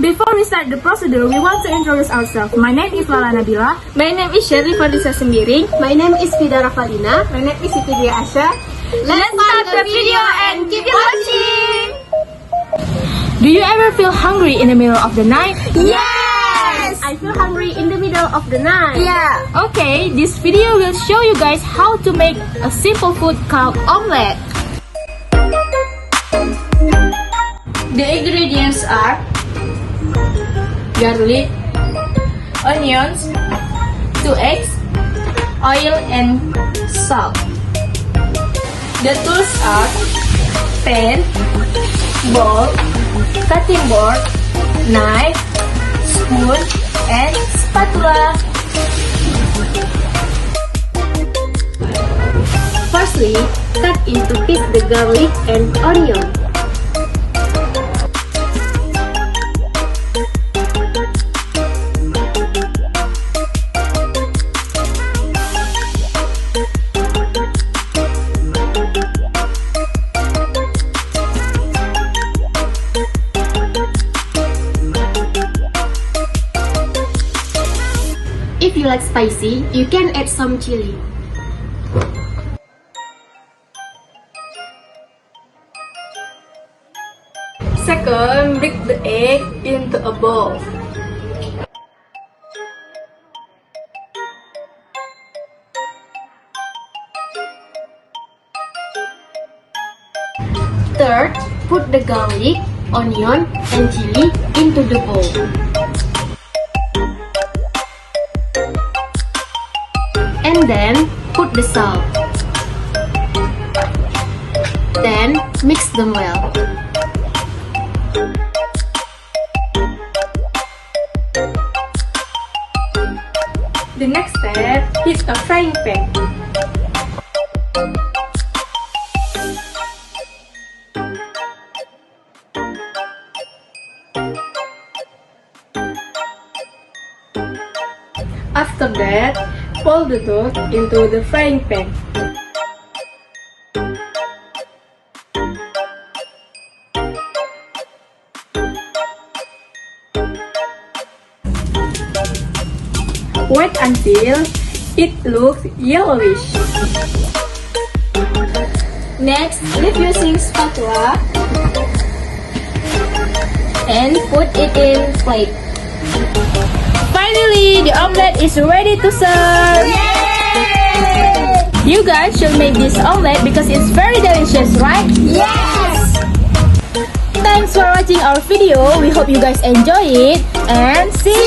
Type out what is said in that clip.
Before we start the procedure, we want to introduce ourselves. My name is Lala. My name is Sherly Sembiring. My name is Fida. My name is Assya. Let's start the video and keep watching! Do you ever feel hungry in the middle of the night? Yes! I feel hungry in the middle of the night. Yeah! Okay, this video will show you guys how to make a simple food called omelette. The ingredients are garlic, onions, 2 eggs, oil and salt. The tools are pan, bowl, cutting board, knife, spoon, and spatula. Firstly, cut into pieces the garlic and onion. If you like spicy, you can add some chili. Second, break the egg into a bowl. Third, put the garlic, onion, and chili into the bowl. And then put the salt. Then mix them well. The next step, heat a frying pan. After that, fold the dough into the frying pan. Wait until it looks yellowish. Next, flip using spatula and put it in plate. Finally, the omelette is ready to serve. Yay! You guys should make this omelette because it's very delicious, right? Yes! Thanks for watching our video. We hope you guys enjoy it and see you.